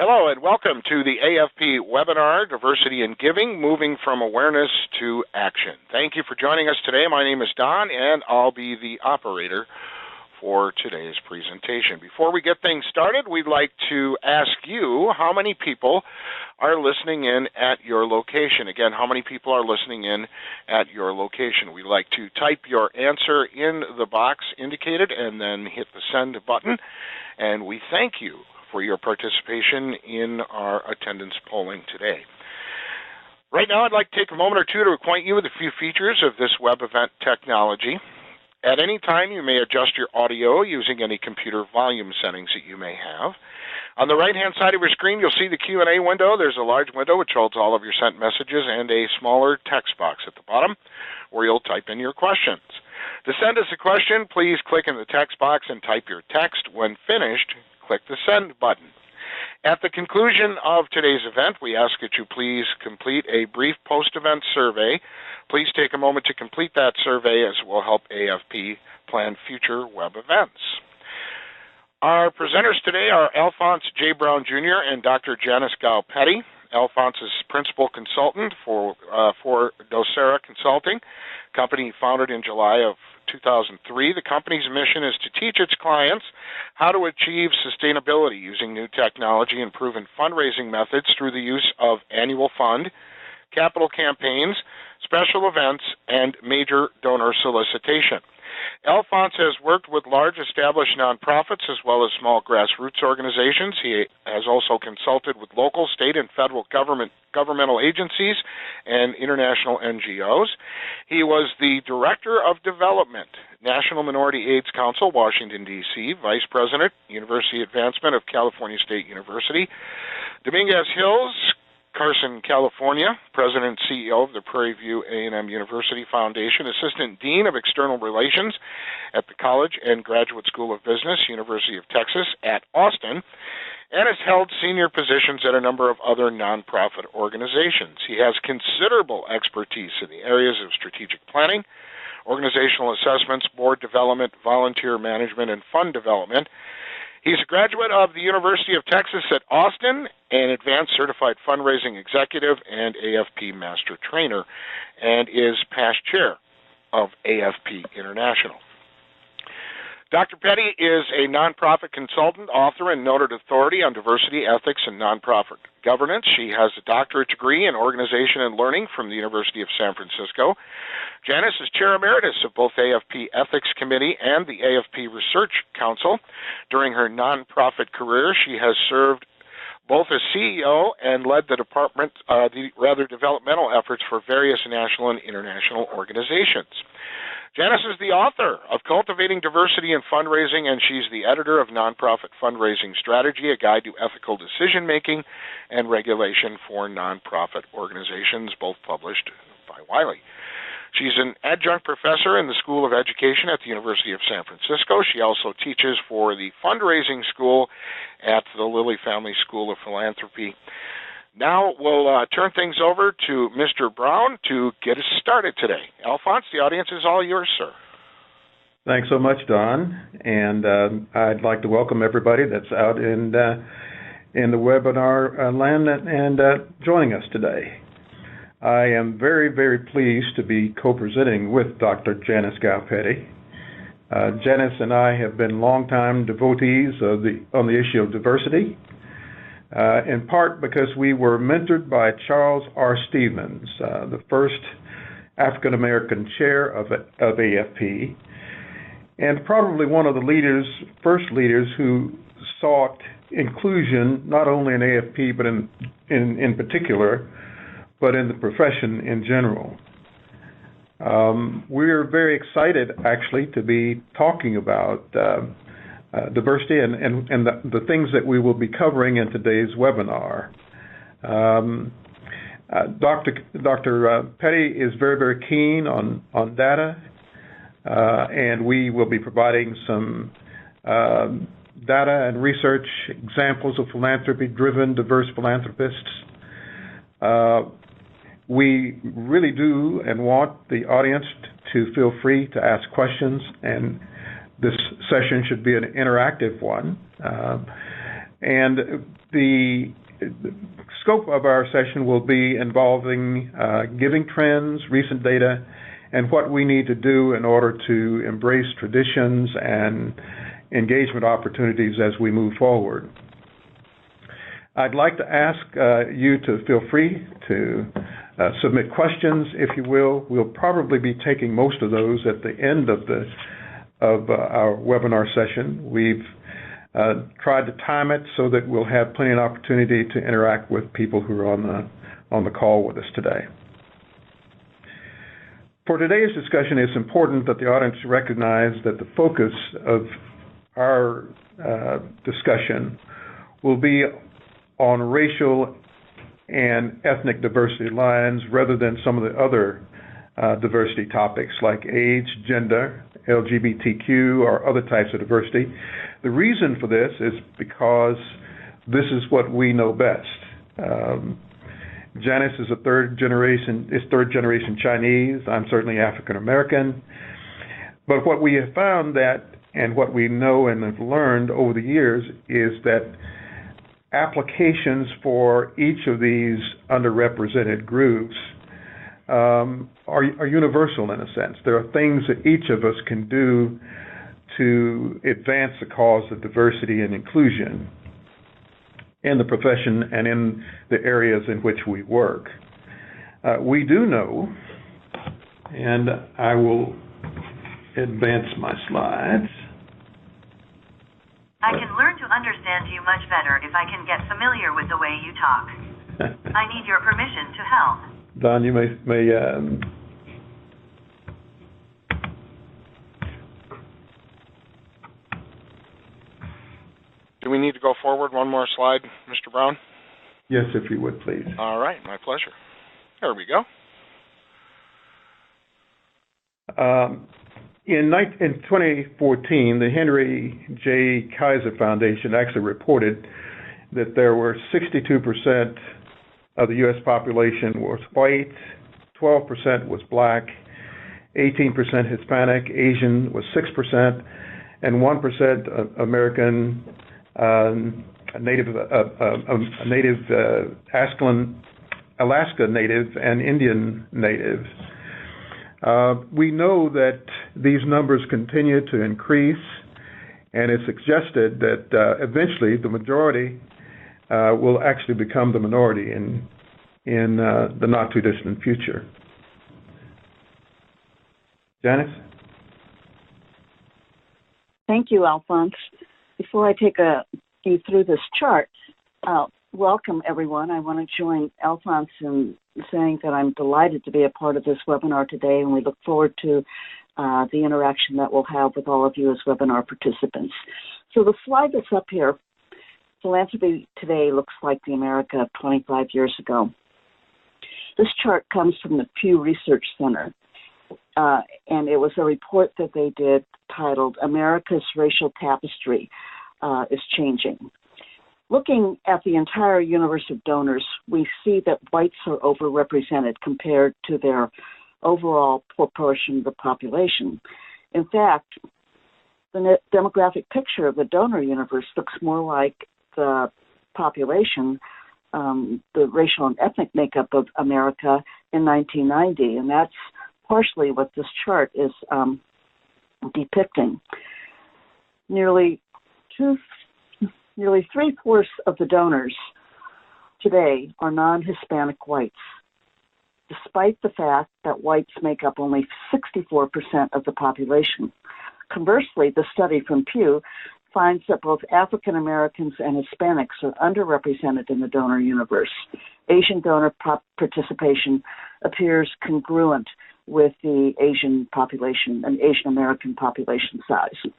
Hello and welcome to the AFP webinar, Diversity in Giving, Moving from Awareness to Action. Thank you for joining us today. My name is Don and I'll be the operator for today's presentation. Before we get things started, we'd like to ask you how many people are listening in at your location. Again, how many people are listening in at your location? We'd like to type your answer in the box indicated and then hit the send button. And we thank you for your participation in our attendance polling today. Right now, I'd like to take a moment or two to acquaint you with a few features of this web event technology. At any time, you may adjust your audio using any computer volume settings that you may have. On the right-hand side of your screen, you'll see the Q&A window. There's a large window which holds all of your sent messages and a smaller text box at the bottom where you'll type in your questions. To send us a question, please click in the text box and type your text. When finished, click the send button. At the conclusion of today's event, we ask that you please complete a brief post-event survey. Please take a moment to complete that survey as it will help AFP plan future web events. Our presenters today are Alphonce J. Brown, Jr. and Dr. Janice Gow Pettey. Alphonce is principal consultant for Docera Consulting, company founded in July of 2003. The company's mission is to teach its clients how to achieve sustainability using new technology and proven fundraising methods through the use of annual fund, capital campaigns, special events, and major donor solicitation. Alphonce has worked with large established nonprofits as well as small grassroots organizations. He has also consulted with local, state, and federal governmental agencies and international NGOs. He was the Director of Development, National Minority AIDS Council, Washington, D.C., Vice President, University Advancement of California State University, Dominguez Hills, Carson, California, President and CEO of the Prairie View A&M University Foundation, Assistant Dean of External Relations at the College and Graduate School of Business, University of Texas at Austin, and has held senior positions at a number of other nonprofit organizations. He has considerable expertise in the areas of strategic planning, organizational assessments, board development, volunteer management, and fund development. He's a graduate of the University of Texas at Austin, an advanced certified fundraising executive and AFP master trainer, and is past chair of AFP International. Dr. Pettey is a nonprofit consultant, author, and noted authority on diversity, ethics, and nonprofit governance. She has a doctorate degree in organization and learning from the University of San Francisco. Janice is chair emeritus of both AFP Ethics Committee and the AFP Research Council. During her nonprofit career, she has served both as CEO and led the developmental efforts for various national and international organizations. Janice is the author of Cultivating Diversity in Fundraising, and she's the editor of Nonprofit Fundraising Strategy, a guide to ethical decision-making and regulation for nonprofit organizations, both published by Wiley. She's an adjunct professor in the School of Education at the University of San Francisco. She also teaches for the fundraising school at the Lilly Family School of Philanthropy. Now we'll turn things over to Mr. Brown to get us started today. Alphonce, the audience is all yours, sir. Thanks so much, Don. And I'd like to welcome everybody that's out in the webinar land and joining us today. I am very, very pleased to be co-presenting with Dr. Janice Gow Pettey. Janice and I have been longtime devotees on the issue of diversity, in part because we were mentored by Charles R. Stevens, the first African-American chair of AFP, and probably one of the first leaders who sought inclusion not only in AFP but in particular, but in the profession in general. We're very excited, actually, to be talking about diversity and the things that we will be covering in today's webinar. Dr. Pettey is very, very keen on data, and we will be providing some data and research examples of philanthropy-driven, diverse philanthropists. We really do and want the audience to feel free to ask questions, and this session should be an interactive one. And The scope of our session will be involving giving trends, recent data, and what we need to do in order to embrace traditions and engagement opportunities as we move forward. I'd like to ask you to feel free to submit questions, if you will. We'll probably be taking most of those at the end of our webinar session. We've tried to time it so that we'll have plenty of opportunity to interact with people who are on the call with us today. For today's discussion, it's important that the audience recognize that the focus of our discussion will be on racial and ethnic diversity lines rather than some of the other diversity topics like age, gender, LGBTQ, or other types of diversity. The reason for this is because this is what we know best. Janice is third generation Chinese. I'm certainly African American. But what we have found and what we know and have learned over the years is that applications for each of these underrepresented groups are universal in a sense. There are things that each of us can do to advance the cause of diversity and inclusion in the profession and in the areas in which we work. We do know, and I will advance my slides. I can learn to understand you much better if I can get familiar with the way you talk. I need your permission to help. Don, you may Do we need to go forward one more slide, Mr. Brown? Yes, if you would, please. All right, my pleasure. There we go. In 2014, the Henry J. Kaiser Foundation actually reported that there were 62% of the U.S. population was white, 12% was black, 18% Hispanic, Asian was 6%, and 1% American, Alaska Native, and Indian Native. We know that these numbers continue to increase, and it's suggested that eventually the majority will actually become the minority in the not-too-distant future. Janice? Thank you, Alphonse. Before I take you through this chart, welcome everyone. I want to join Alphonse in saying that I'm delighted to be a part of this webinar today, and we look forward to the interaction that we'll have with all of you as webinar participants. So the slide that's up here, philanthropy today looks like the America of 25 years ago. This chart comes from the Pew Research Center, and it was a report that they did titled America's Racial Tapestry is Changing. Looking at the entire universe of donors, we see that whites are overrepresented compared to their overall proportion of the population. In fact, the demographic picture of the donor universe looks more like the population, the racial and ethnic makeup of America in 1990, and that's partially what this chart is depicting. Nearly three-fourths of the donors today are non-Hispanic whites, despite the fact that whites make up only 64% of the population. Conversely, the study from Pew finds that both African Americans and Hispanics are underrepresented in the donor universe. Asian donor participation appears congruent with the Asian population and Asian American population size.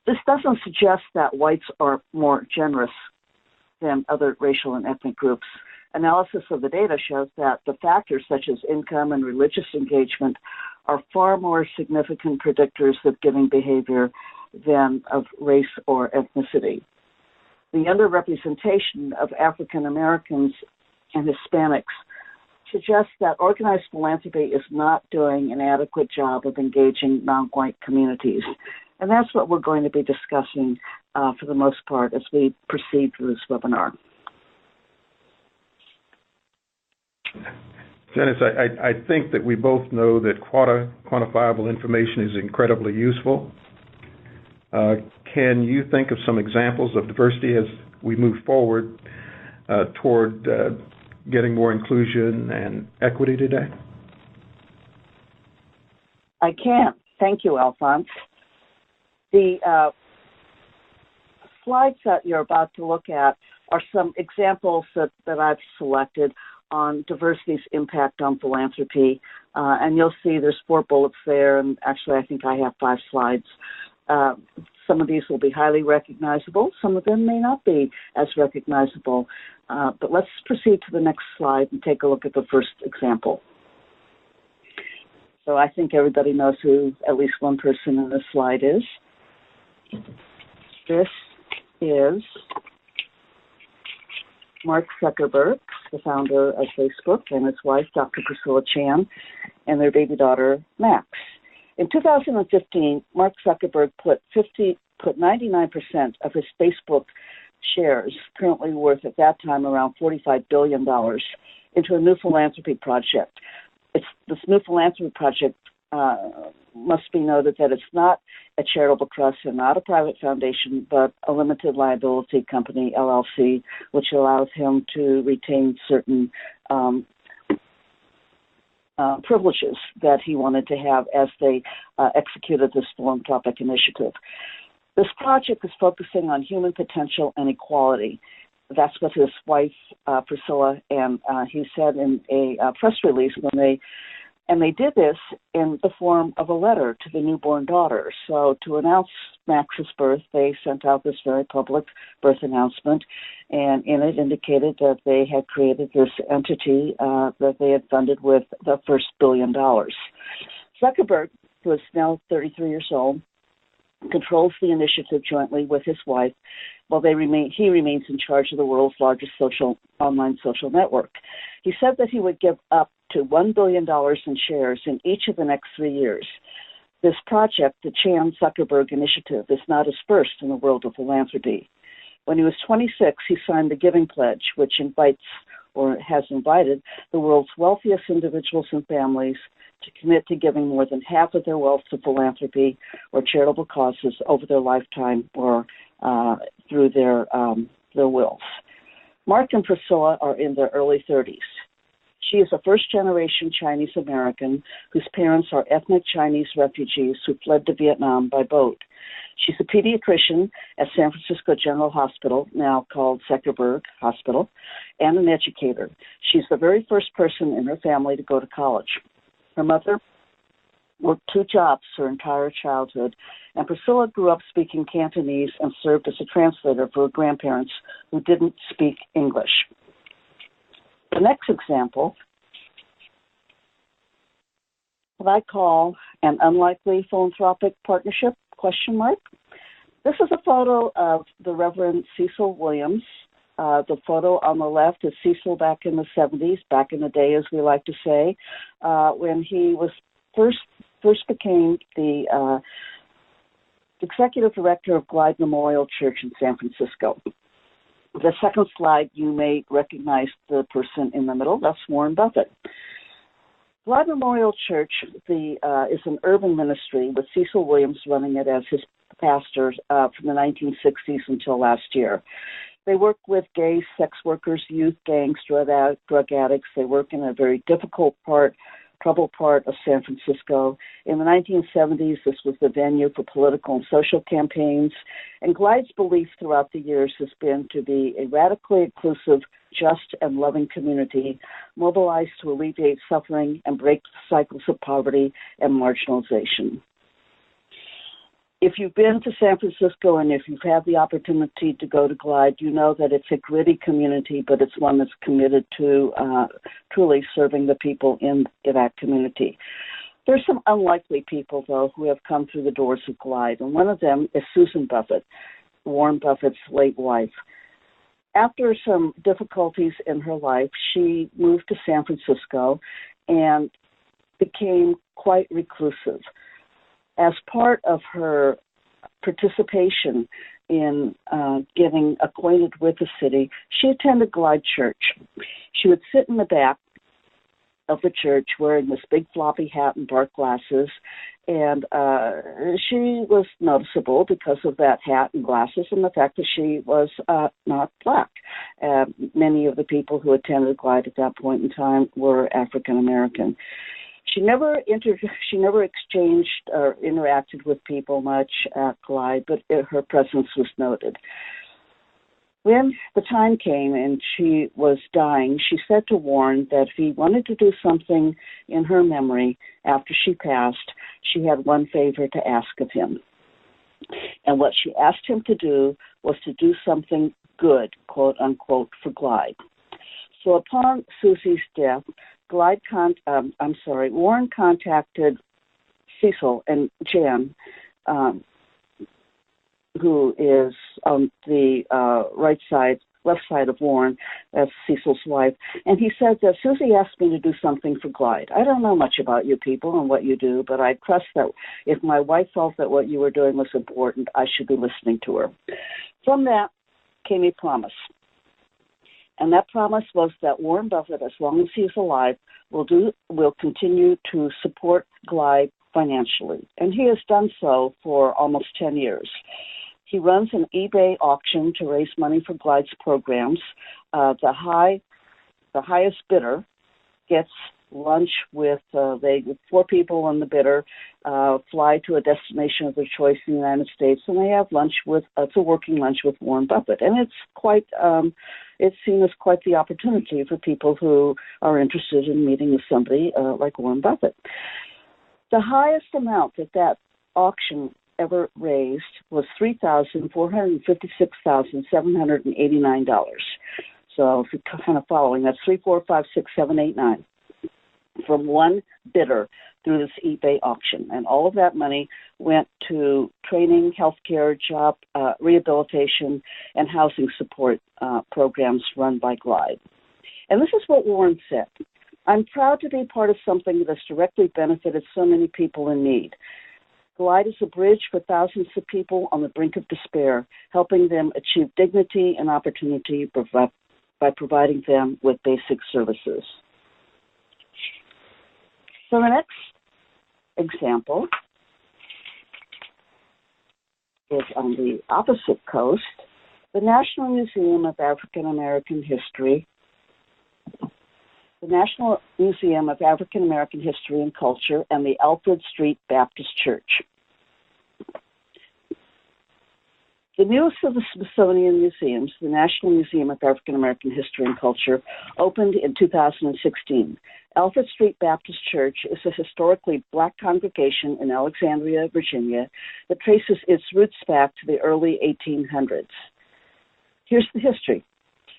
This doesn't suggest that whites are more generous than other racial and ethnic groups. Analysis of the data shows that the factors such as income and religious engagement are far more significant predictors of giving behavior than of race or ethnicity. The underrepresentation of African Americans and Hispanics suggests that organized philanthropy is not doing an adequate job of engaging non-white communities. And that's what we're going to be discussing for the most part as we proceed through this webinar. Janice, I think that we both know that quantifiable information is incredibly useful. Can you think of some examples of diversity as we move forward toward getting more inclusion and equity today? I can. Thank you, Alphonse. The slides that you're about to look at are some examples that I've selected on diversity's impact on philanthropy. And you'll see there's 4 bullets there, and actually I think I have 5 slides. Some of these will be highly recognizable. Some of them may not be as recognizable. But let's proceed to the next slide and take a look at the first example. So I think everybody knows who at least one person in this slide is. This is Mark Zuckerberg, the founder of Facebook, and his wife, Dr. Priscilla Chan, and their baby daughter, Max. In 2015, Mark Zuckerberg put 99% of his Facebook shares, currently worth at that time around $45 billion, into a new philanthropy project. This new philanthropy project must be noted that it's not a charitable trust and not a private foundation, but a limited liability company, LLC, which allows him to retain certain privileges that he wanted to have as they executed this philanthropic initiative. This project is focusing on human potential and equality. That's what his wife, Priscilla, and he said in a press release and they did this in the form of a letter to the newborn daughter. So to announce Max's birth, they sent out this very public birth announcement, and in it indicated that they had created this entity that they had funded with the first $1 billion. Zuckerberg, who is now 33 years old, controls the initiative jointly with his wife, while he remains in charge of the world's largest online social network. He said that he would give up to $1 billion in shares in each of the next 3 years. This project, the Chan Zuckerberg Initiative, is not his first in the world of philanthropy. When he was 26, he signed the Giving Pledge, which has invited the world's wealthiest individuals and families to commit to giving more than half of their wealth to philanthropy or charitable causes over their lifetime or through their wills. Mark and Priscilla are in their early 30s. She is a first-generation Chinese American whose parents are ethnic Chinese refugees who fled to Vietnam by boat. She's a pediatrician at San Francisco General Hospital, now called Zuckerberg Hospital, and an educator. She's the very first person in her family to go to college. Her mother worked 2 jobs her entire childhood, and Priscilla grew up speaking Cantonese and served as a translator for her grandparents who didn't speak English. The next example, what I call an unlikely philanthropic partnership, ? This is a photo of the Reverend Cecil Williams. The photo on the left is Cecil back in the 70s, back in the day, as we like to say, when he was first became the executive director of Glide Memorial Church in San Francisco. The second slide, you may recognize the person in the middle. That's Warren Buffett. Glide Memorial Church is an urban ministry with Cecil Williams running it as his pastor from the 1960s until last year. They work with gays, sex workers, youth gangs, drug addicts. They work in a very troubled part of San Francisco. In the 1970s, this was the venue for political and social campaigns. And Glide's belief throughout the years has been to be a radically inclusive, just, and loving community, mobilized to alleviate suffering and break cycles of poverty and marginalization. If you've been to San Francisco and if you've had the opportunity to go to Glide, you know that it's a gritty community, but it's one that's committed to truly serving the people in that community. There's some unlikely people, though, who have come through the doors of Glide, and one of them is Susan Buffett, Warren Buffett's late wife. After some difficulties in her life, she moved to San Francisco and became quite reclusive. As part of her participation in getting acquainted with the city, she attended Glide Church. She would sit in the back of the church wearing this big floppy hat and dark glasses, and she was noticeable because of that hat and glasses and the fact that she was not black. Many of the people who attended Glide at that point in time were African American. She never exchanged or interacted with people much at Glide, but her presence was noted. When the time came and she was dying, she said to Warren that if he wanted to do something in her memory after she passed, she had one favor to ask of him. And what she asked him to do was to do something good, quote unquote, for Glide. So upon Susie's death, Warren contacted Cecil and Jan, who is on the left side of Warren, that's Cecil's wife, and he said that Susie asked me to do something for Glide. I don't know much about you people and what you do, but I trust that if my wife felt that what you were doing was important, I should be listening to her. From that came a promise. And that promise was that Warren Buffett, as long as he's alive, will continue to support Glide financially. And he has done so for almost 10 years. He runs an eBay auction to raise money for Glide's programs. The highest bidder gets lunch with 4 people on the bidder, fly to a destination of their choice in the United States, and they have lunch it's a working lunch with Warren Buffett. And it's seen as quite the opportunity for people who are interested in meeting with somebody like Warren Buffett. The highest amount that auction ever raised was $3,456,789. So if you're kind of following, that's 3456789 from one bidder through this eBay auction. And all of that money went to training, healthcare, job rehabilitation, and housing support programs run by Glide. And this is what Warren said: "I'm proud to be part of something that has directly benefited so many people in need. Glide is a bridge for thousands of people on the brink of despair, helping them achieve dignity and opportunity by providing them with basic services." So the next example is on the opposite coast, the National Museum of African American History. The National Museum of African American History and Culture and the Alfred Street Baptist Church. The newest of the Smithsonian museums, the National Museum of African American History and Culture, opened in 2016. Alfred Street Baptist Church is a historically black congregation in Alexandria, Virginia, that traces its roots back to the early 1800s. Here's the history.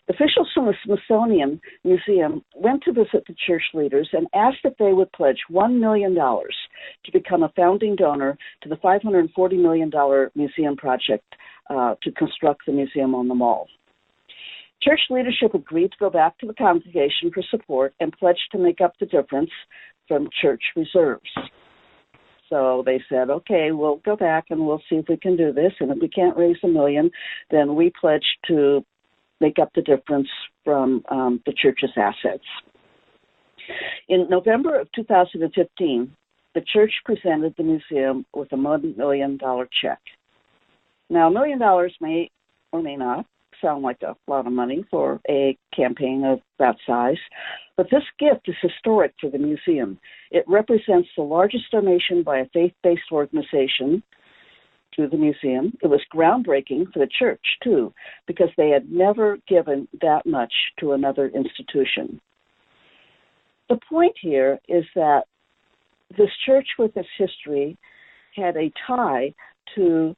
Officials from the Smithsonian Museum went to visit the church leaders and asked if they would pledge $1 million to become a founding donor to the $540 million museum project to construct the museum on the mall. Church leadership agreed to go back to the congregation for support and pledged to make up the difference from church reserves. So they said, okay, we'll go back and we'll see if we can do this, and if we can't raise $1 million, then we pledge to make up the difference from the church's assets. In November of 2015, the church presented the museum with a $1 million check. Now, $1 million may or may not sound like a lot of money for a campaign of that size, but this gift is historic for the museum. It represents the largest donation by a faith-based organization to the museum. It was groundbreaking for the church, too, because they had never given that much to another institution. The point here is that this church with its history had a tie to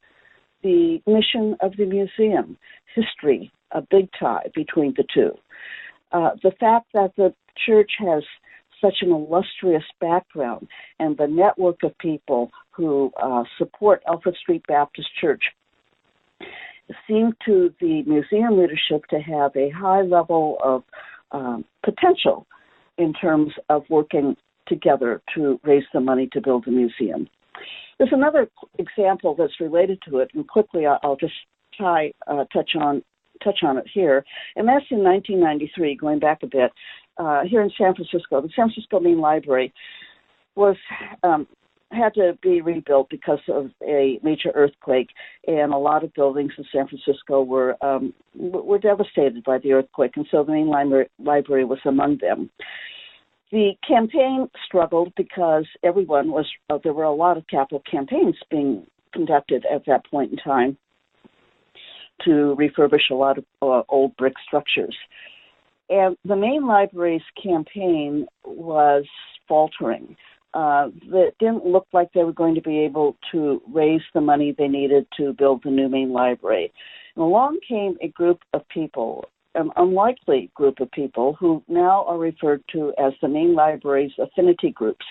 the mission of the museum. History, a big tie between the two. The fact that the church has such an illustrious background and the network of people who support Alfred Street Baptist Church seemed to the museum leadership to have a high level of potential in terms of working together to raise the money to build the museum. There's another example that's related to it, and quickly I'll just touch on it here, and that's in 1993. Going back a bit, here in San Francisco, the San Francisco Main Library was had to be rebuilt because of a major earthquake, and a lot of buildings in San Francisco were devastated by the earthquake, and so the Main Library was among them. The campaign struggled because there were a lot of capital campaigns being conducted at that point in time to refurbish a lot of old brick structures. And the Main Library's campaign was faltering. It didn't look like they were going to be able to raise the money they needed to build the new Main Library. And along came a group of people, an unlikely group of people who now are referred to as the Main Library's affinity groups.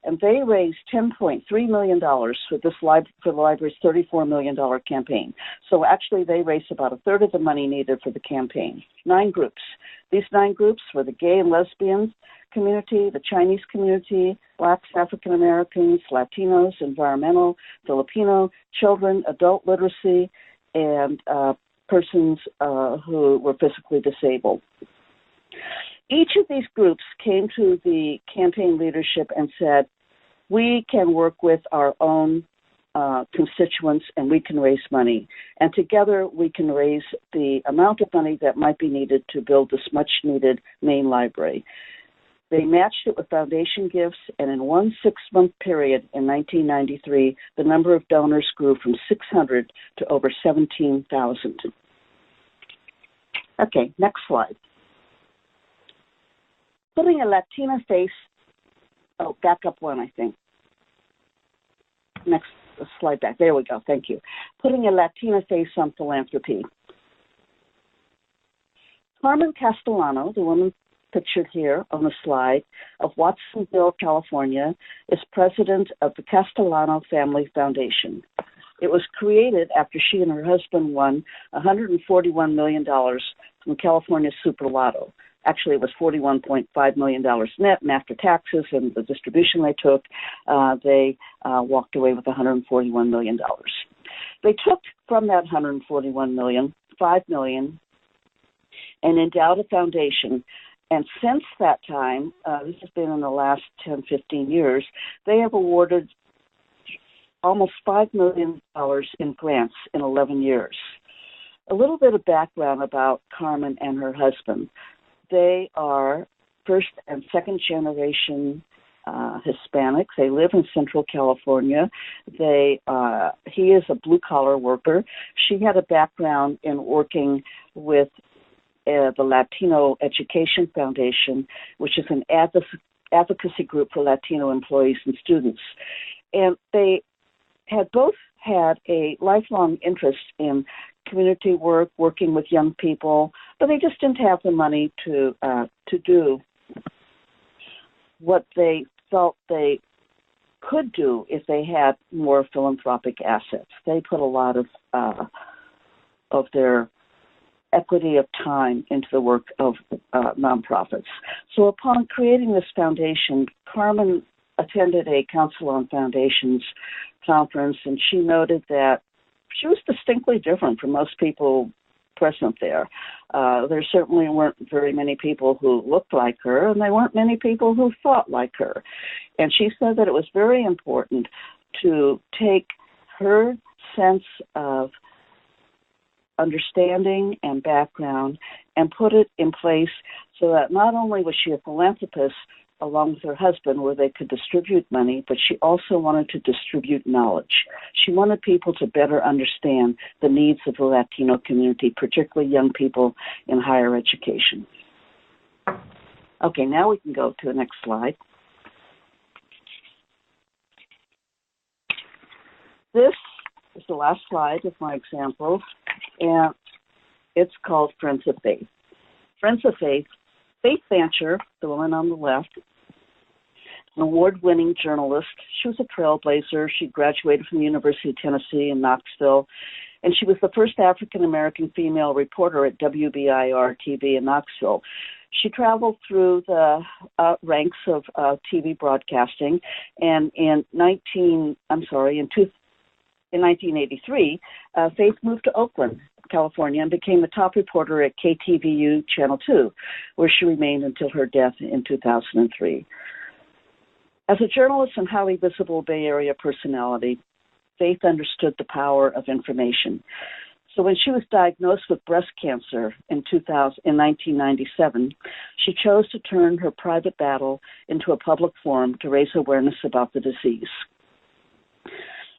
And they raised $10.3 million for the library's $34 million campaign. So actually they raised about a third of the money needed for the campaign. 9 groups. These 9 groups were the gay and lesbian community, the Chinese community, Blacks, African Americans, Latinos, environmental, Filipino, children, adult literacy, and persons who were physically disabled. Each of these groups came to the campaign leadership and said, we can work with our own constituents and we can raise money. And together we can raise the amount of money that might be needed to build this much-needed Main Library. They matched it with foundation gifts, and in one 6-month period in 1993, the number of donors grew from 600 to over 17,000. Okay, next slide. Putting a Latina face, back up one, I think. Next slide back. There we go. Thank you. Putting a Latina face on philanthropy. Carmen Castellano, the woman pictured here on the slide, of Watsonville, California, is president of the Castellano Family Foundation. It was created after she and her husband won $141 million from California Super Lotto. Actually, it was $41.5 million net, and after taxes and the distribution they took, they walked away with $141 million. They took from that $141 million, $5 million, and endowed a foundation. And since that time, this has been in the last 10, 15 years, they have awarded almost $5 million in grants in 11 years. A little bit of background about Carmen and her husband. They are first and second generation Hispanics. They live in Central California. He is a blue-collar worker. She had a background in working with the Latino Education Foundation, which is an advocacy group for Latino employees and students. And they had both had a lifelong interest in community work, working with young people, but they just didn't have the money to do what they felt they could do if they had more philanthropic assets. They put a lot of their equity of time into the work of nonprofits. So upon creating this foundation, Carmen attended a Council on Foundations conference, and she noted that she was distinctly different from most people present there. There certainly weren't very many people who looked like her, and there weren't many people who thought like her. And she said that it was very important to take her sense of understanding and background and put it in place so that not only was she a philanthropist along with her husband where they could distribute money, but she also wanted to distribute knowledge. She wanted people to better understand the needs of the Latino community, particularly young people in higher education. Okay, now we can go to the next slide. This is the last slide of my example, and it's called Friends of Faith. Friends of Faith, Faith Fancher, the woman on the left, an award-winning journalist. She was a trailblazer. She graduated from the University of Tennessee in Knoxville, and she was the first African-American female reporter at WBIR-TV in Knoxville. She traveled through the ranks of TV broadcasting, and in In 1983, Faith moved to Oakland, California, and became the top reporter at KTVU Channel 2, where she remained until her death in 2003. As a journalist and highly visible Bay Area personality, Faith understood the power of information. So when she was diagnosed with breast cancer in 1997, she chose to turn her private battle into a public forum to raise awareness about the disease.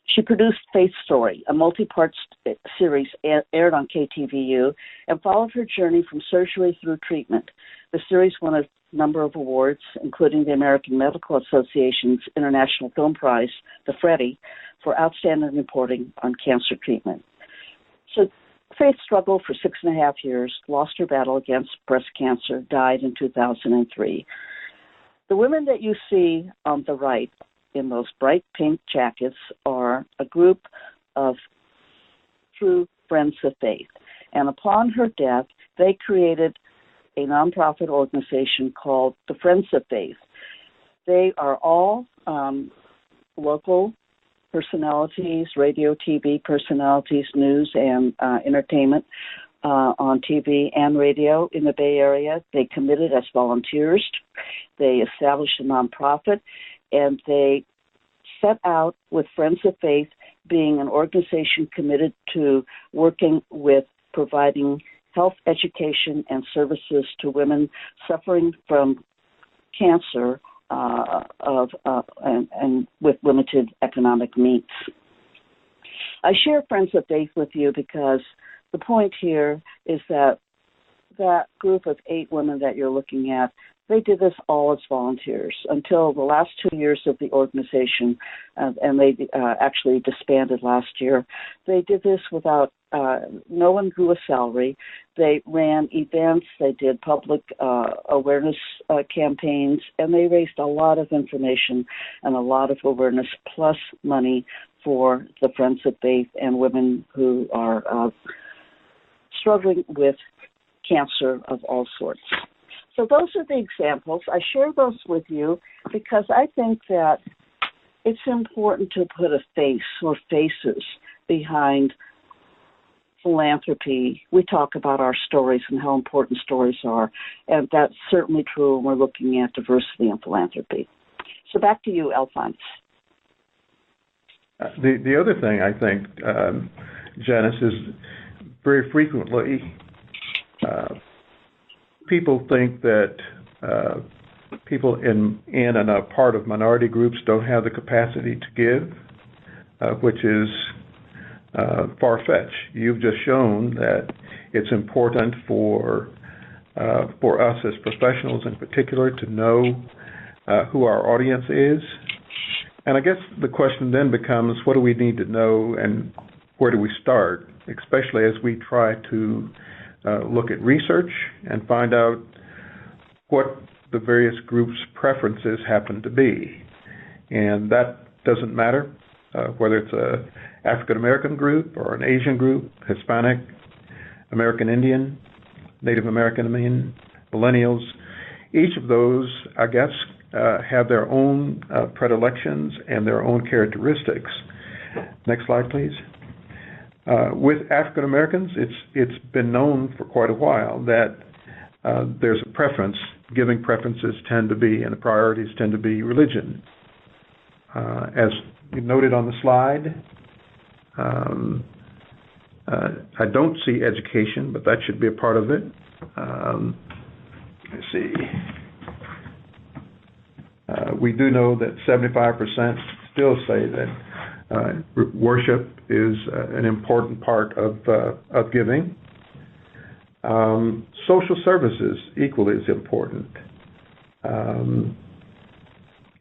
She produced Faith's Story, a multi-part series aired on KTVU, and followed her journey from surgery through treatment. The series won a number of awards, including the American Medical Association's International Film Prize, the Freddie, for outstanding reporting on cancer treatment. So Faith struggled for 6.5 years, lost her battle against breast cancer, died in 2003. The women that you see on the right in those bright pink jackets are a group of true friends of Faith. And upon her death, they created a nonprofit organization called the Friends of Faith. They are all local personalities, radio, TV personalities, news and entertainment on TV and radio in the Bay Area. They committed as volunteers. They established a nonprofit, and they set out with Friends of Faith being an organization committed to working with providing health education and services to women suffering from cancer and with limited economic means. I share Friends of Faith with you because the point here is that that group of 8 women that you're looking at, they did this all as volunteers until the last 2 years of the organization, and they actually disbanded last year. They did this without, no one drew a salary. They ran events, they did public awareness campaigns, and they raised a lot of information and a lot of awareness, plus money for the Friends of Faith and women who are struggling with cancer of all sorts. So those are the examples. I share those with you because I think that it's important to put a face or faces behind philanthropy. We talk about our stories and how important stories are, and that's certainly true when we're looking at diversity in philanthropy. So back to you, Alphonse. The other thing I think, Janice, is very frequently people think that people in and a part of minority groups don't have the capacity to give, which is far-fetched. You've just shown that it's important for us as professionals in particular to know who our audience is. And I guess the question then becomes, what do we need to know and where do we start, especially as we try to look at research and find out what the various groups' preferences happen to be. And that doesn't matter whether it's an African American group or an Asian group, Hispanic, American Indian, Native American Indian, millennials. Each of those, I guess, have their own predilections and their own characteristics. Next slide, please. With African Americans, it's been known for quite a while that there's a preference. Giving preferences tend to be, and the priorities tend to be religion. As you noted on the slide, I don't see education, but that should be a part of it. Let's see. We do know that 75% still say that worship is an important part of giving. Social services equally as important.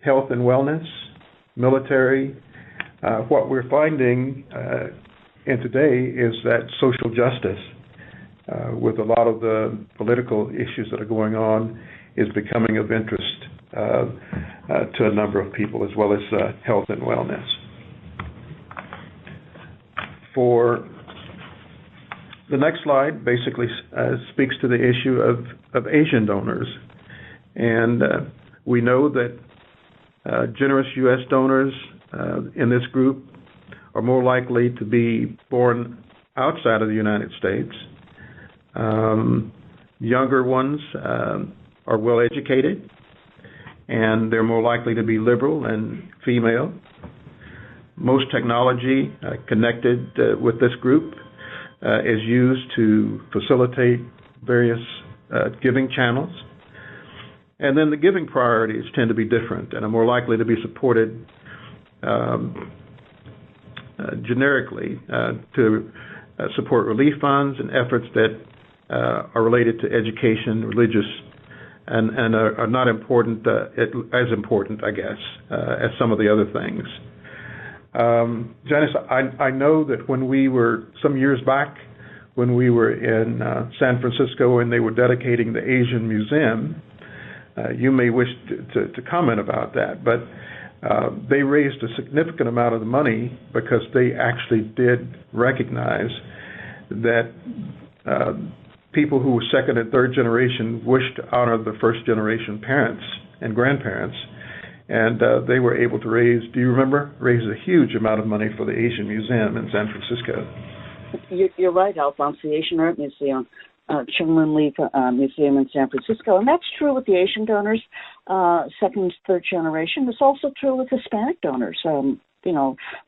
Health and wellness, military. What we're finding in today is that social justice, with a lot of the political issues that are going on, is becoming of interest to a number of people, as well as health and wellness. For the next slide, basically speaks to the issue of Asian donors, and we know that generous U.S. donors in this group are more likely to be born outside of the United States. Younger ones are well educated, and they're more likely to be liberal and female. Most technology connected with this group is used to facilitate various giving channels. And then the giving priorities tend to be different and are more likely to be supported generically to support relief funds and efforts that are related to education, religious, and are not important, as important, I guess, as some of the other things. Janice, I know that when we were, some years back, when we were in San Francisco and they were dedicating the Asian Museum, you may wish to comment about that, but they raised a significant amount of the money because they actually did recognize that people who were second and third generation wished to honor the first generation parents and grandparents, and they were able to raise, do you remember, raise a huge amount of money for the Asian Museum in San Francisco. You're right, Alphonse, the Asian Art Museum, Chungmun Lee Museum in San Francisco. And that's true with the Asian donors, second, third generation. It's also true with Hispanic donors,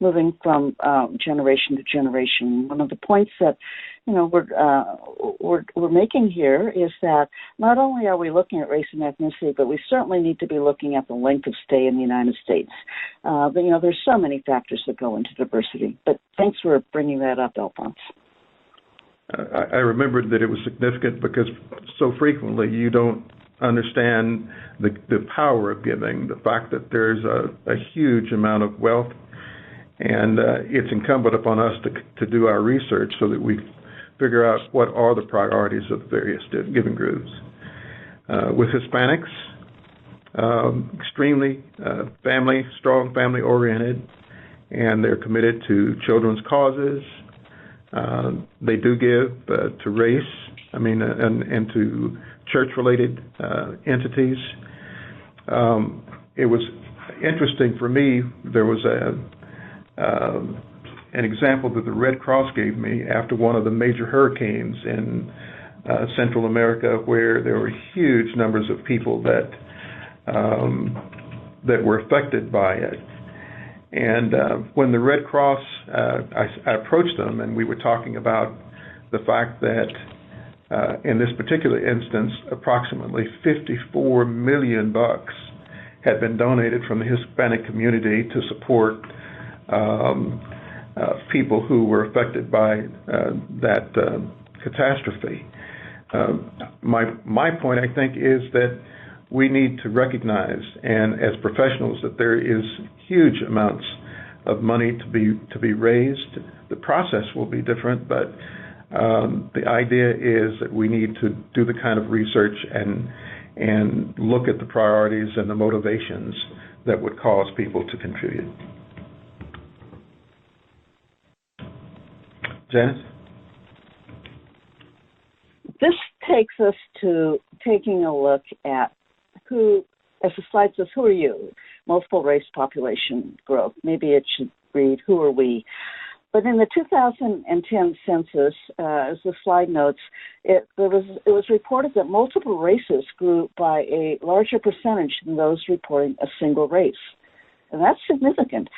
moving from generation to generation. One of the points that, we're making here is that not only are we looking at race and ethnicity, but we certainly need to be looking at the length of stay in the United States. But, there's so many factors that go into diversity. But thanks for bringing that up, Alphonse. I remembered that it was significant because so frequently you don't understand the power of giving, the fact that there's a huge amount of wealth, and it's incumbent upon us to do our research so that we figure out what are the priorities of the various giving groups. With Hispanics, extremely strong family-oriented, and they're committed to children's causes. They do give to race, and to church-related entities. It was interesting for me. There was an example that the Red Cross gave me after one of the major hurricanes in Central America, where there were huge numbers of people that were affected by it. And when the Red Cross, I approached them, and we were talking about the fact that in this particular instance, approximately $54 million had been donated from the Hispanic community to support people who were affected by that catastrophe. My point, I think, is that we need to recognize, and as professionals, that there is huge amounts of money to be raised. The process will be different, but the idea is that we need to do the kind of research and look at the priorities and the motivations that would cause people to contribute. Janice? This takes us to taking a look at who, as the slide says, who are you? Multiple race population growth. Maybe it should read, who are we? But in the 2010 census, as the slide notes, it was reported that multiple races grew by a larger percentage than those reporting a single race. And that's significant.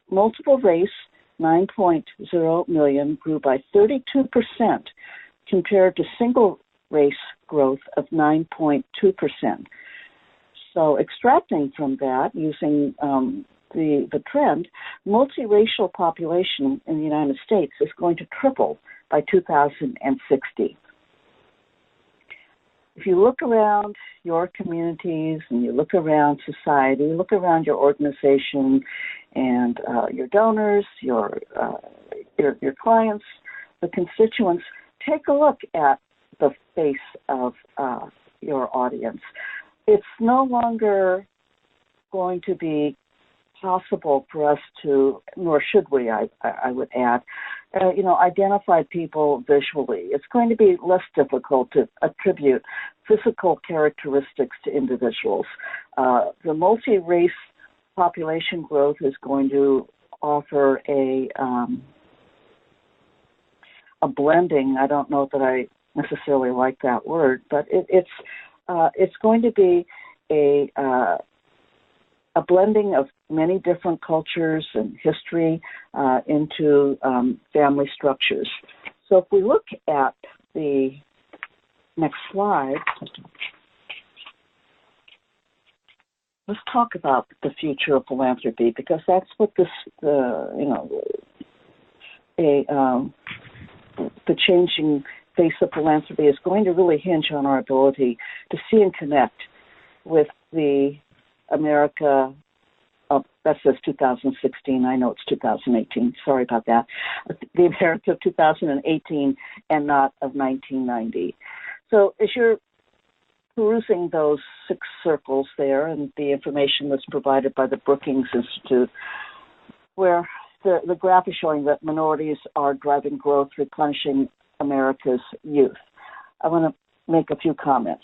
Multiple race, 9.0 million, grew by 32% compared to single race growth of 9.2%. So extracting from that, using the trend, multiracial population in the United States is going to triple by 2060. If you look around your communities and you look around society, look around your organization and your donors, your clients, the constituents, take a look at the face of your audience. It's no longer going to be possible for us to, nor should we, I would add, identify people visually. It's going to be less difficult to attribute physical characteristics to individuals. The multi-race population growth is going to offer a blending. I don't know that I necessarily like that word, but it's going to be a blending of many different cultures and history into family structures. So if we look at the next slide, let's talk about the future of philanthropy, because that's what the changing face of philanthropy is going to really hinge on our ability to see and connect with the America of, that says 2016, I know it's 2018, sorry about that, the America of 2018 and not of 1990. So as you're perusing those 6 circles there, and the information that's provided by the Brookings Institute, where the graph is showing that minorities are driving growth, replenishing America's youth. I want to make a few comments.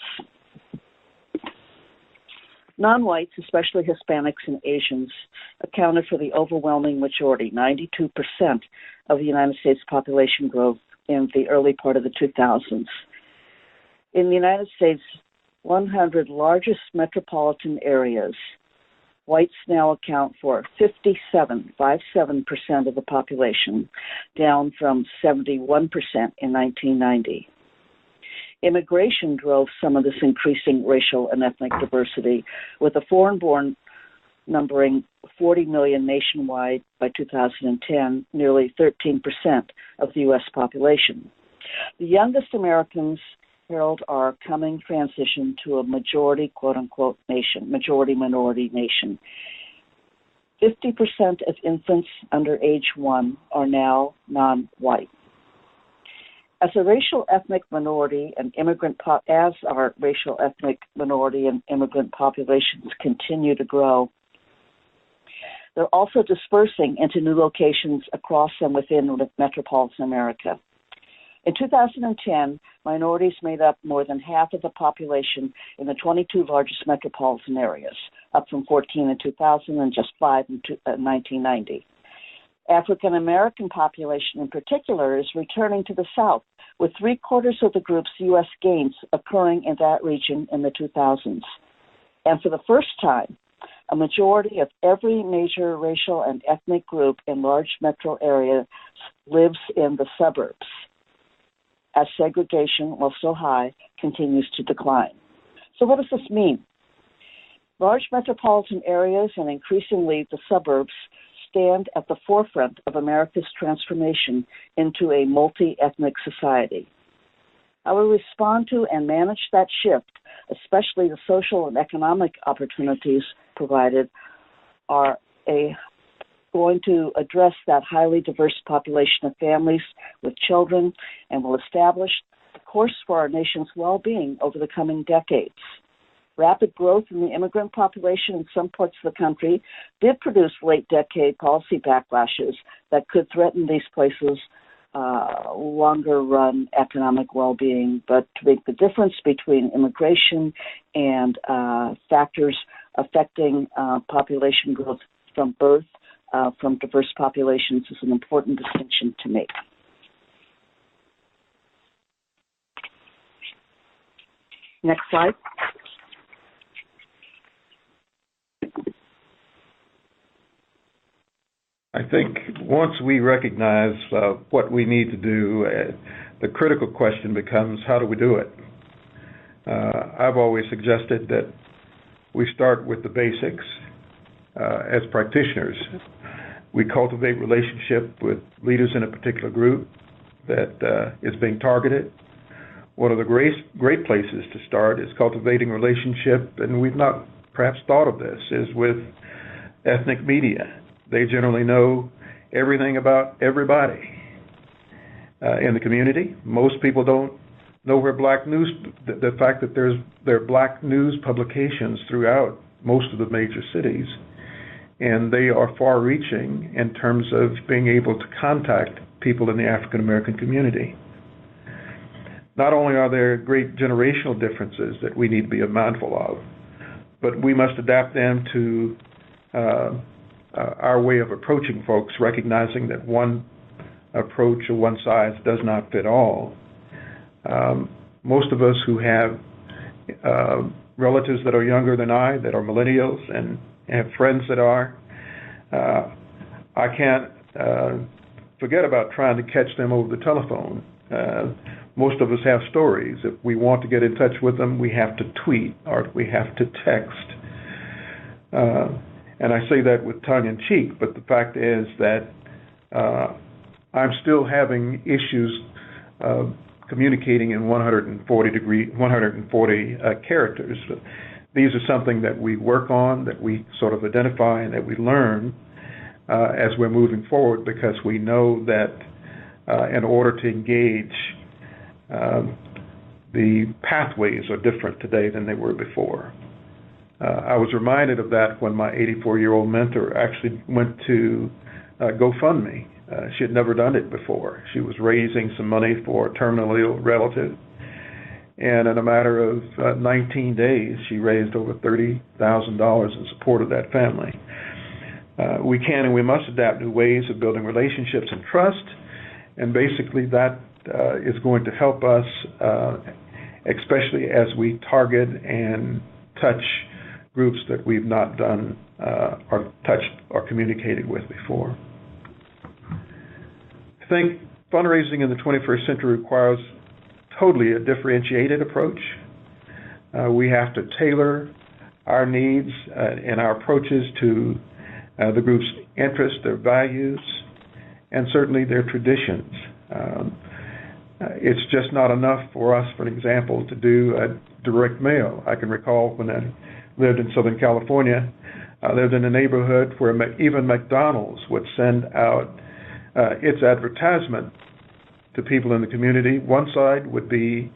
Non-whites, especially Hispanics and Asians, accounted for the overwhelming majority, 92% of the United States population growth in the early part of the 2000s. In the United States, 100 largest metropolitan areas, whites now account for 57% of the population, down from 71% in 1990. Immigration drove some of this increasing racial and ethnic diversity, with the foreign-born numbering 40 million nationwide by 2010, nearly 13% of the U.S. population. The youngest Americans herald our coming transition to a majority, quote-unquote, nation, majority-minority nation. 50% of infants under age 1 are now non-white. As our racial ethnic minority and immigrant populations continue to grow, they're also dispersing into new locations across and within metropolitan America. In 2010, minorities made up more than half of the population in the 22 largest metropolitan areas, up from 14 in 2000 and just 5 in 1990. African American population in particular is returning to the South, with 3/4 of the group's U.S. gains occurring in that region in the 2000s. And for the first time, a majority of every major racial and ethnic group in large metro areas lives in the suburbs, as segregation, while still high, continues to decline. So what does this mean? Large metropolitan areas and increasingly the suburbs stand at the forefront of America's transformation into a multi-ethnic society. How we respond to and manage that shift, especially the social and economic opportunities provided, are going to address that highly diverse population of families with children and will establish the course for our nation's well-being over the coming decades. Rapid growth in the immigrant population in some parts of the country did produce late-decade policy backlashes that could threaten these places' longer-run economic well-being. But to make the difference between immigration and factors affecting population growth from birth from diverse populations is an important distinction to make. Next slide. I think once we recognize what we need to do, the critical question becomes, how do we do it? I've always suggested that we start with the basics. As practitioners, we cultivate relationship with leaders in a particular group that is being targeted. One of the great places to start is cultivating relationship, and we've not perhaps thought of this, is with ethnic media. They generally know everything about everybody in the community. Most people don't know where black news, the fact that there are black news publications throughout most of the major cities, and they are far-reaching in terms of being able to contact people in the African American community. Not only are there great generational differences that we need to be mindful of, but we must adapt them to our way of approaching folks, recognizing that one approach or one size does not fit all. Most of us who have relatives that are younger than I, that are millennials, and have friends that are, I can't forget about trying to catch them over the telephone. Most of us have stories. If we want to get in touch with them, we have to tweet or we have to text. And I say that with tongue in cheek, but the fact is that I'm still having issues communicating in 140 characters. These are something that we work on, that we sort of identify, and that we learn as we're moving forward, because we know that in order to engage, the pathways are different today than they were before. I was reminded of that when my 84-year-old mentor actually went to GoFundMe. She had never done it before. She was raising some money for a terminally ill relative, and in a matter of 19 days, she raised over $30,000 in support of that family. We can and we must adapt new ways of building relationships and trust, and basically that is going to help us, especially as we target and touch groups that we've not done or touched or communicated with before. I think fundraising in the 21st century requires totally a differentiated approach. We have to tailor our needs and our approaches to the group's interests, their values, and certainly their traditions. It's just not enough for us, for example, to do a direct mail. I can recall when I lived in Southern California, I lived in a neighborhood where even McDonald's would send out its advertisement to people in the community. One side would be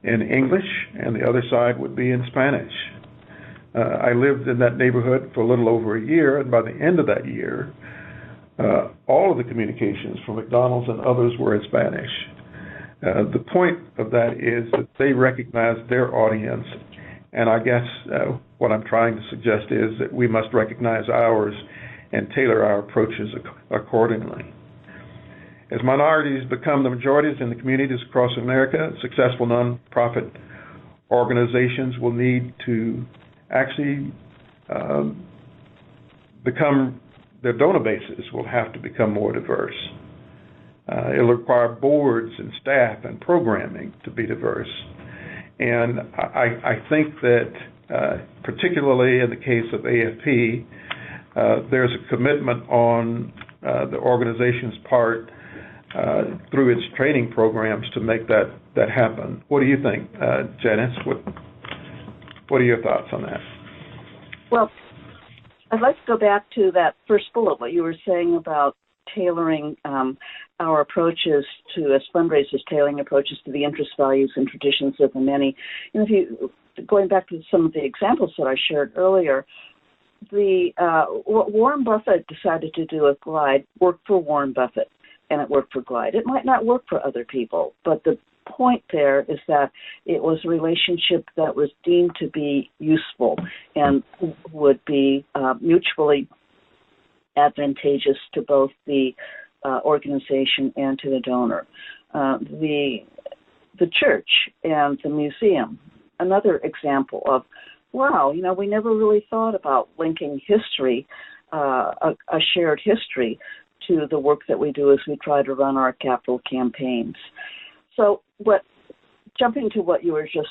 in English and the other side would be in Spanish. I lived in that neighborhood for a little over a year, and by the end of that year, all of the communications from McDonald's and others were in Spanish. The point of that is that they recognize their audience, and I guess what I'm trying to suggest is that we must recognize ours and tailor our approaches accordingly. As minorities become the majorities in the communities across America, successful nonprofit organizations will need to actually their donor bases will have to become more diverse. It'll require boards and staff and programming to be diverse. And I think that particularly in the case of AFP, there's a commitment on the organization's part through its training programs to make that happen. What do you think, Janice? What are your thoughts on that? Well, I'd like to go back to that first bullet, what you were saying about tailoring our approaches to, as fundraisers, tailoring approaches to the interests, values, and traditions of the many. And if you, going back to some of the examples that I shared earlier, what Warren Buffett decided to do with Glide worked for Warren Buffett, and it worked for Glide. It might not work for other people, but the point there is that it was a relationship that was deemed to be useful and would be mutually advantageous to both the organization and to the donor. The church and the museum, another example of, wow, we never really thought about linking history, a shared history, to the work that we do as we try to run our capital campaigns. So jumping to what you were just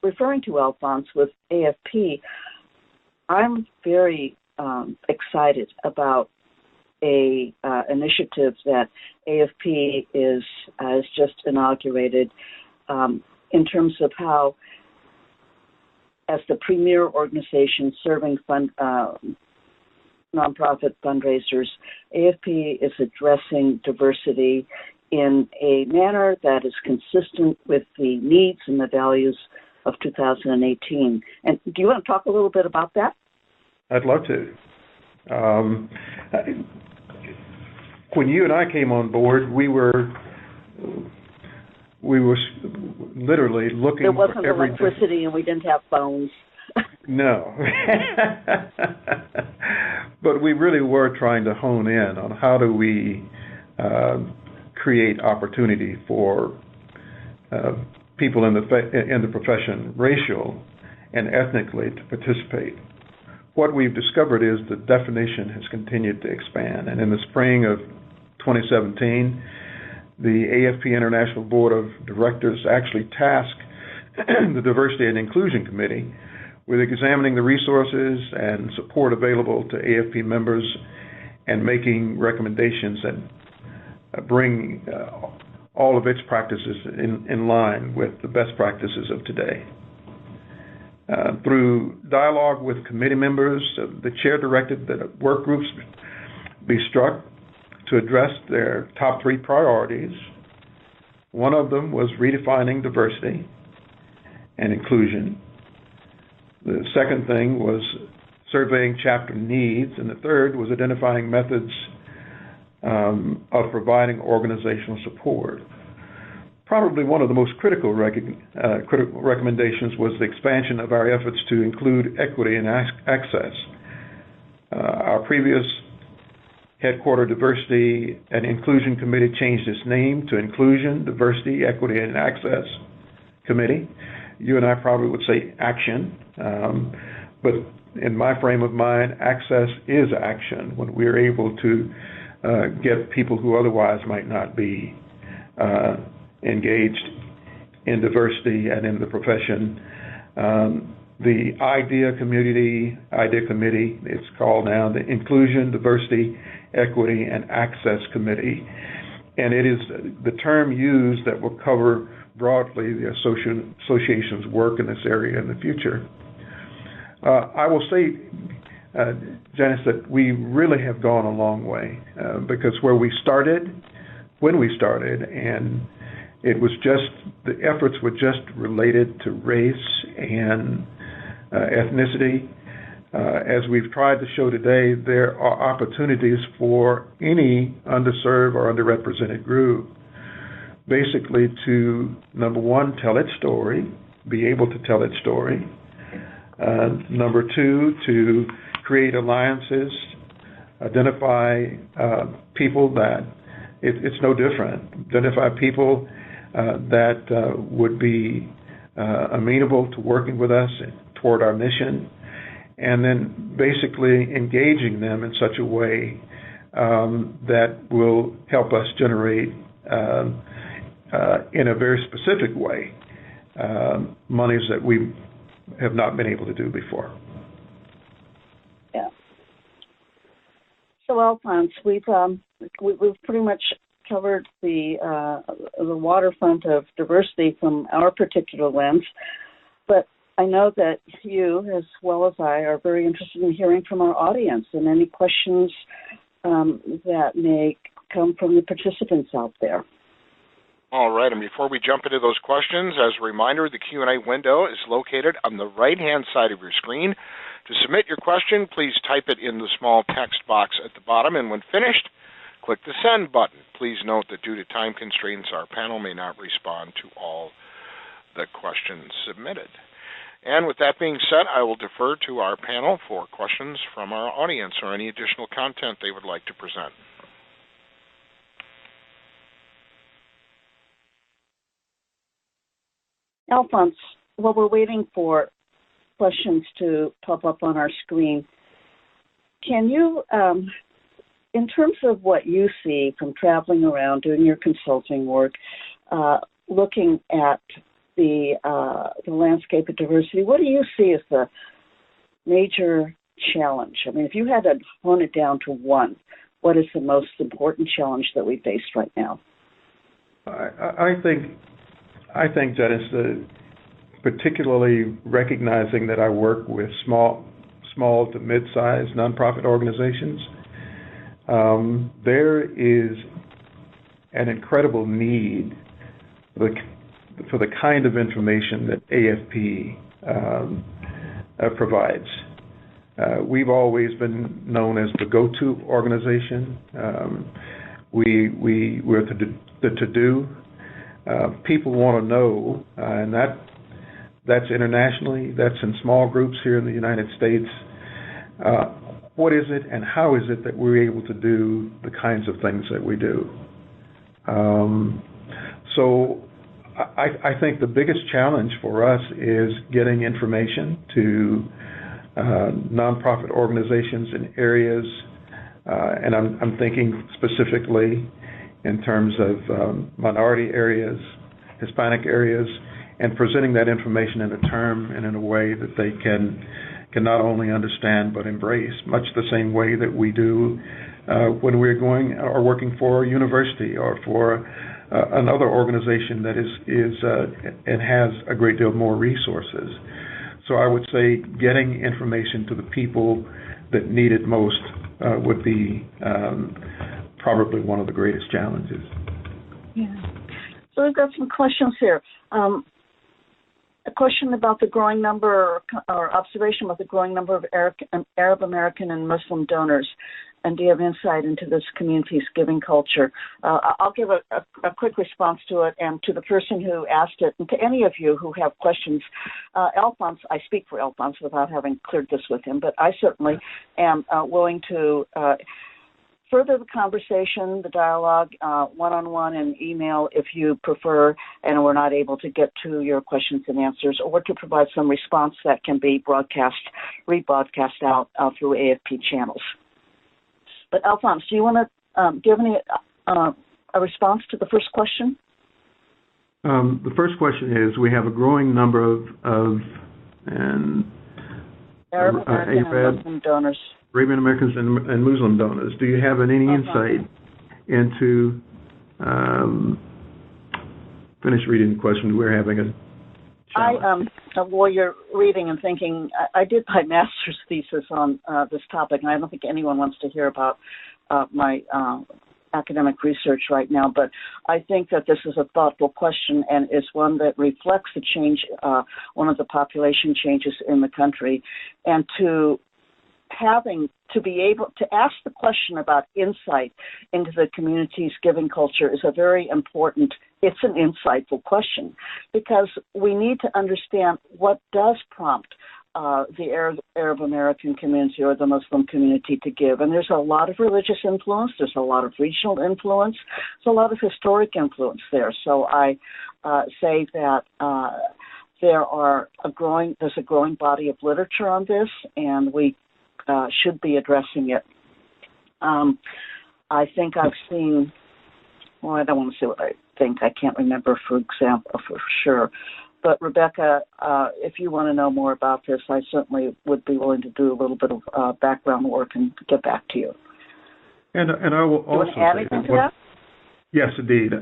referring to, Alphonse, with AFP, I'm very excited about a initiative that AFP has just inaugurated in terms of how, as the premier organization serving nonprofit fundraisers, AFP is addressing diversity in a manner that is consistent with the needs and the values of 2018. And do you want to talk a little bit about that? I'd love to. When you and I came on board, we were literally looking. There wasn't electricity, and we didn't have phones. No. But we really were trying to hone in on how do we create opportunity for people in the profession, racial and ethnically, to participate. What we've discovered is the definition has continued to expand, and in the spring of 2017, the AFP International Board of Directors actually tasked the Diversity and Inclusion Committee with examining the resources and support available to AFP members and making recommendations that bring all of its practices in line with the best practices of today. Through dialogue with committee members, the chair directed that work groups be struck to address their top 3 priorities. One of them was redefining diversity and inclusion. The second thing was surveying chapter needs, and the third was identifying methods of providing organizational support. Probably one of the most critical recommendations was the expansion of our efforts to include equity and access. Our previous headquarter Diversity and Inclusion Committee changed its name to Inclusion, Diversity, Equity, and Access Committee. You and I probably would say action, but in my frame of mind, access is action when we're able to get people who otherwise might not be engaged in diversity and in the profession. The IDEA Committee, it's called now the Inclusion, Diversity, Equity, and Access Committee. And it is the term used that will cover broadly the association's work in this area in the future. I will say, Janice, that we really have gone a long way because when we started, and it was just, the efforts were just related to race and ethnicity. As we've tried to show today, there are opportunities for any underserved or underrepresented group, basically to, number one, tell its story, be able to tell its story. Number two, to create alliances, identify people that, it's no different, identify people that would be amenable to working with us toward our mission, and then basically engaging them in such a way that will help us generate, in a very specific way, monies that we have not been able to do before. Yeah. So, Alphonse, we've pretty much covered the waterfront of diversity from our particular lens, but I know that you, as well as I, are very interested in hearing from our audience and any questions that may come from the participants out there. All right, and before we jump into those questions, as a reminder, the Q&A window is located on the right-hand side of your screen. To submit your question, please type it in the small text box at the bottom, and when finished, click the send button. Please note that due to time constraints, our panel may not respond to all the questions submitted. And with that being said, I will defer to our panel for questions from our audience or any additional content they would like to present. Alphonse, while we're waiting for questions to pop up on our screen, can you, in terms of what you see from traveling around, doing your consulting work, looking at the landscape of diversity, what do you see as the major challenge? I mean, if you had to hone it down to one, what is the most important challenge that we face right now? I think that is particularly recognizing that I work with small to mid-sized nonprofit organizations. There is an incredible need for the kind of information that AFP provides. We've always been known as the go-to organization. We're the to-do. People want to know, and that That's internationally. That's in small groups here in the United States. What is it and how is it that we're able to do the kinds of things that we do? So I think the biggest challenge for us is getting information to nonprofit organizations in areas, and I'm thinking specifically in terms of minority areas, Hispanic areas, and presenting that information in a term and in a way that they can not only understand but embrace, much the same way that we do when we're going or working for a university or for another organization that is and has a great deal more resources. So I would say getting information to the people that need it most would be probably one of the greatest challenges. Yeah. So we've got some questions here. A question about the growing number, or observation about the growing number of Arab American and Muslim donors, and do you have insight into this community's giving culture? I'll give a quick response to it, and to the person who asked it, and to any of you who have questions. Alphonse, I speak for Alphonse without having cleared this with him, but I certainly am willing to further the conversation, the dialogue, one-on-one and email if you prefer, and we're not able to get to your questions and answers, or to provide some response that can be rebroadcast out through AFP channels. But Alphonse, do you want to give any a response to the first question? The first question is, we have a growing number of Arab American and Muslim donors. Arabian Americans and Muslim donors. Do you have any insight into, finish reading the question, we're having a challenge. While you're reading and thinking, I did my master's thesis on this topic, and I don't think anyone wants to hear about my academic research right now, but I think that this is a thoughtful question and is one that reflects the change, one of the population changes in the country, and to be able to ask the question about insight into the community's giving culture is a very important, it's an insightful question, because we need to understand what does prompt the Arab American community or the Muslim community to give. And there's a lot of religious influence, there's a lot of regional influence, there's a lot of historic influence there. So I say that there's a growing body of literature on this, and we should be addressing it. I think I've seen, well, I don't want to say what I think. I can't remember, for example, for sure. But Rebecca, if you want to know more about this, I certainly would be willing to do a little bit of background work and get back to you. And I will also say, add anything to that? Yes, indeed.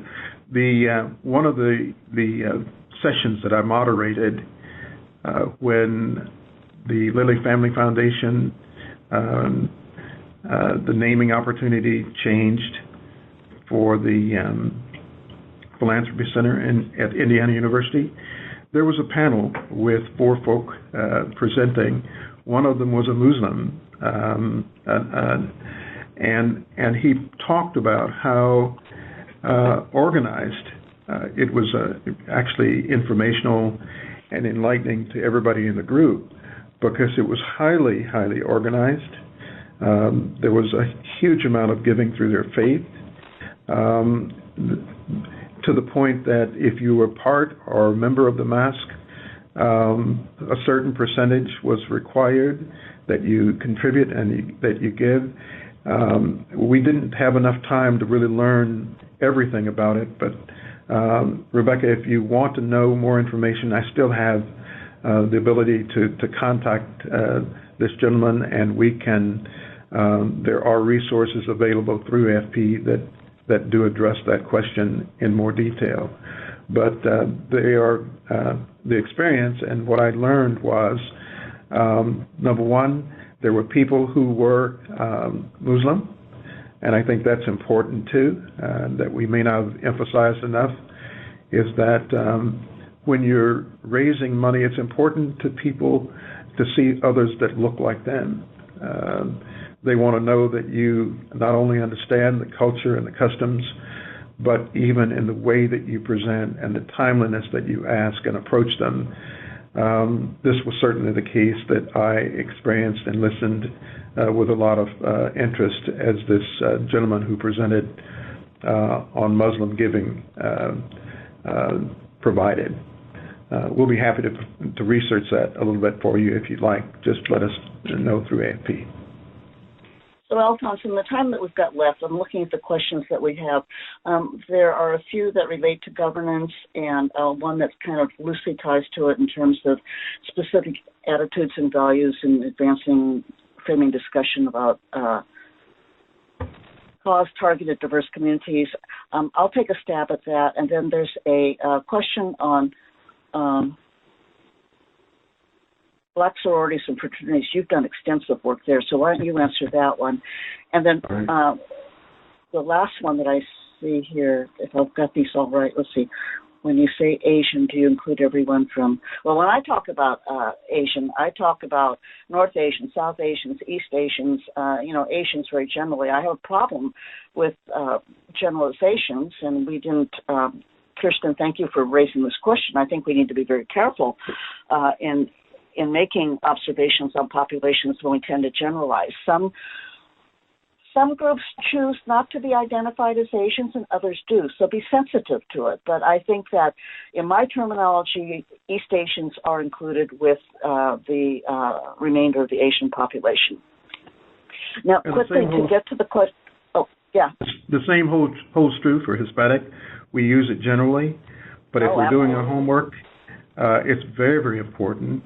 One of the sessions that I moderated when the Lilly Family Foundation, the naming opportunity changed for the Philanthropy Center at Indiana University, there was a panel with 4 folk presenting. One of them was a Muslim, and he talked about how organized it was, actually informational and enlightening to everybody in the group, because it was highly, highly organized. There was a huge amount of giving through their faith, to the point that if you were part or a member of the mosque, a certain percentage was required that you contribute and that you give. We didn't have enough time to really learn everything about it, but Rebecca, if you want to know more information, I still have the ability to contact this gentleman, and we can. There are resources available through AFP that do address that question in more detail. But they are the experience, and what I learned was, number one, there were people who were Muslim, and I think that's important too, that we may not have emphasized enough, is that when you're raising money, it's important to people to see others that look like them. They want to know that you not only understand the culture and the customs, but even in the way that you present and the timeliness that you ask and approach them, this was certainly the case that I experienced and listened with a lot of interest as this gentleman who presented on Muslim giving provided. We'll be happy to research that a little bit for you if you'd like. Just let us know through AFP. So, Alphonse, in the time that we've got left, I'm looking at the questions that we have. There are a few that relate to governance and one that kind of loosely ties to it in terms of specific attitudes and values in advancing, framing discussion about cause-targeted diverse communities. I'll take a stab at that. And then there's a question on Black sororities and fraternities. You've done extensive work there, so why don't you answer that one? And then the last one that I see here, if I've got these all right, let's see. When you say Asian, do you include everyone from, well, when I talk about Asian, I talk about North Asians, South Asians, East Asians, Asians very generally. I have a problem with generalizations, and we didn't, Kirsten, thank you for raising this question. I think we need to be very careful in making observations on populations when we tend to generalize. Some groups choose not to be identified as Asians and others do, so be sensitive to it. But I think that in my terminology, East Asians are included with the remainder of the Asian population. Now, and quickly to get to the question. Oh, yeah. The same holds true for Hispanic. We use it generally, but if we're doing our homework, it's very, very important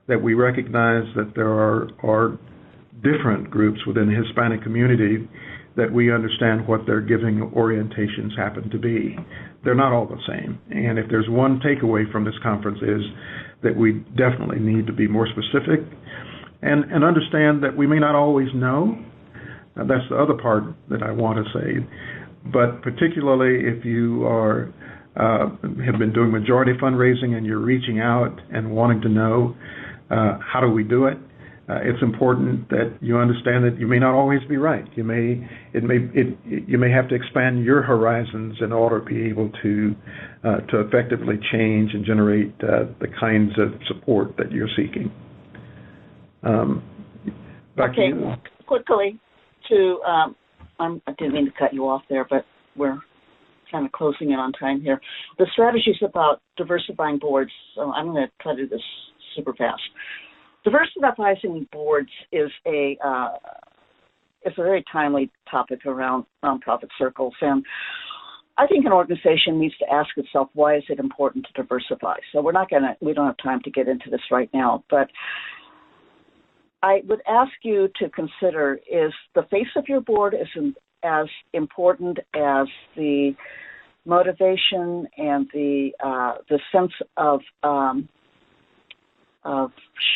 that we recognize that there are different groups within the Hispanic community that we understand what their giving orientations happen to be. They're not all the same. And if there's one takeaway from this conference is that we definitely need to be more specific and understand that we may not always know. That's the other part that I want to say. But particularly if you have been doing majority fundraising and you're reaching out and wanting to know how do we do it, it's important that you understand that you may not always be right. You may have to expand your horizons in order to be able to effectively change and generate the kinds of support that you're seeking. Back to you. Quickly to I didn't mean to cut you off there, but we're kind of closing in on time here. The strategies about diversifying boards. So I'm going to try to do this super fast. Diversifying boards is a very timely topic around nonprofit circles, and I think an organization needs to ask itself, why is it important to diversify? So we don't have time to get into this right now, but I would ask you to consider, is the face of your board as important as the motivation and the sense of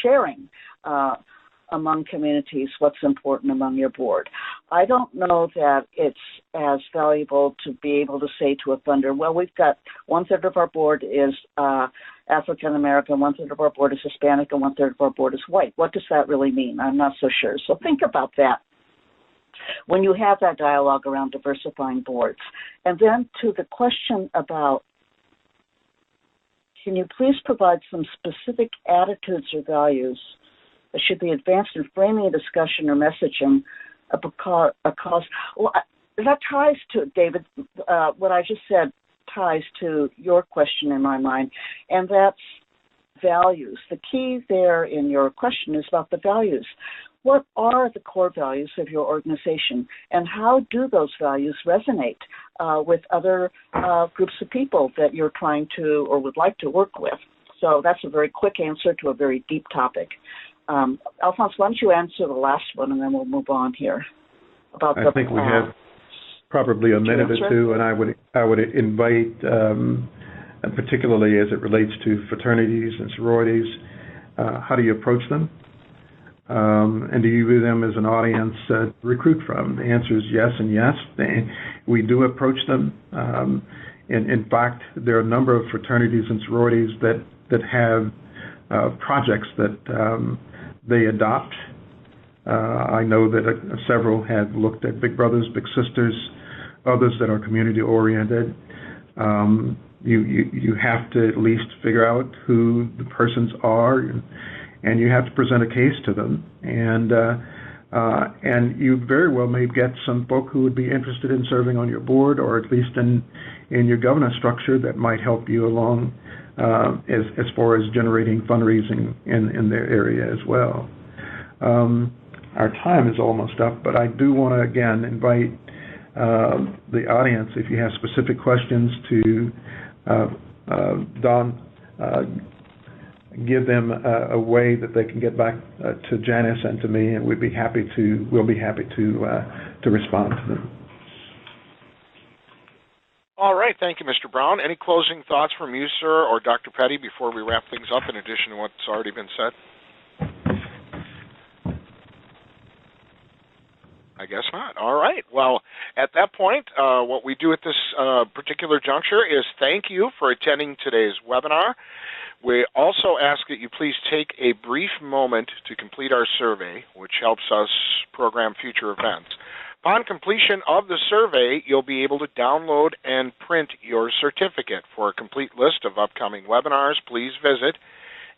sharing among communities what's important among your board? I don't know that it's as valuable to be able to say to a funder, well, we've got 1/3 of our board is African American, 1/3 of our board is Hispanic, and 1/3 of our board is white. What does that really mean? I'm not so sure. So think about that when you have that dialogue around diversifying boards. And then to the question about, can you please provide some specific attitudes or values that should be advanced in framing a discussion or messaging a cause? Well, that ties to, David, what I just said ties to your question in my mind, and that's values. The key there in your question is about the values. What are the core values of your organization, and how do those values resonate with other groups of people that you're trying to or would like to work with? So that's a very quick answer to a very deep topic. Alphonse, why don't you answer the last one, and then we'll move on here. I think we have probably a minute or two, and I would invite, particularly as it relates to fraternities and sororities, how do you approach them? And do you view them as an audience to recruit from? The answer is yes and yes. We do approach them. In fact, there are a number of fraternities and sororities that have projects that they adopt. I know that several have looked at Big Brothers, Big Sisters, others that are community-oriented. you have to at least figure out who the persons are, and you have to present a case to them. And you very well may get some folk who would be interested in serving on your board, or at least in your governance structure, that might help you along as far as generating fundraising in their area as well. Our time is almost up, but I do want to again invite the audience, if you have specific questions, to Don, give them a way that they can get back to Janice and to me, and we'll be happy to respond to them. All right, thank you, Mr. Brown. Any closing thoughts from you, sir, or Dr. Pettey, before we wrap things up, in addition to what's already been said? I guess not. All right. Well, at that point, what we do at this particular juncture is thank you for attending today's webinar. We also ask that you please take a brief moment to complete our survey, which helps us program future events. Upon completion of the survey, you'll be able to download and print your certificate. For a complete list of upcoming webinars, please visit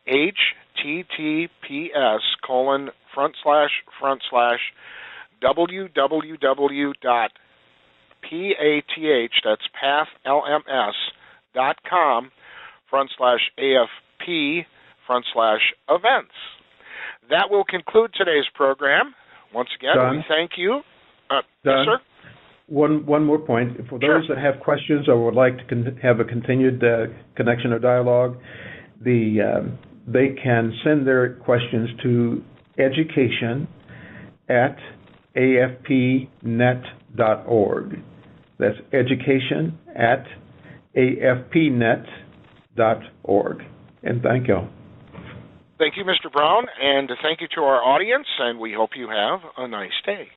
https://www.path.com/AFP/events. That will conclude today's program. Once again, Don, we thank you. Don, yes, sir? One more point. For those that have questions or would like to have a continued connection or dialogue, they can send their questions to education@afpnet.org. That's education@afpnet.org. And thank you. Thank you, Mr. Brown, and thank you to our audience, and we hope you have a nice day.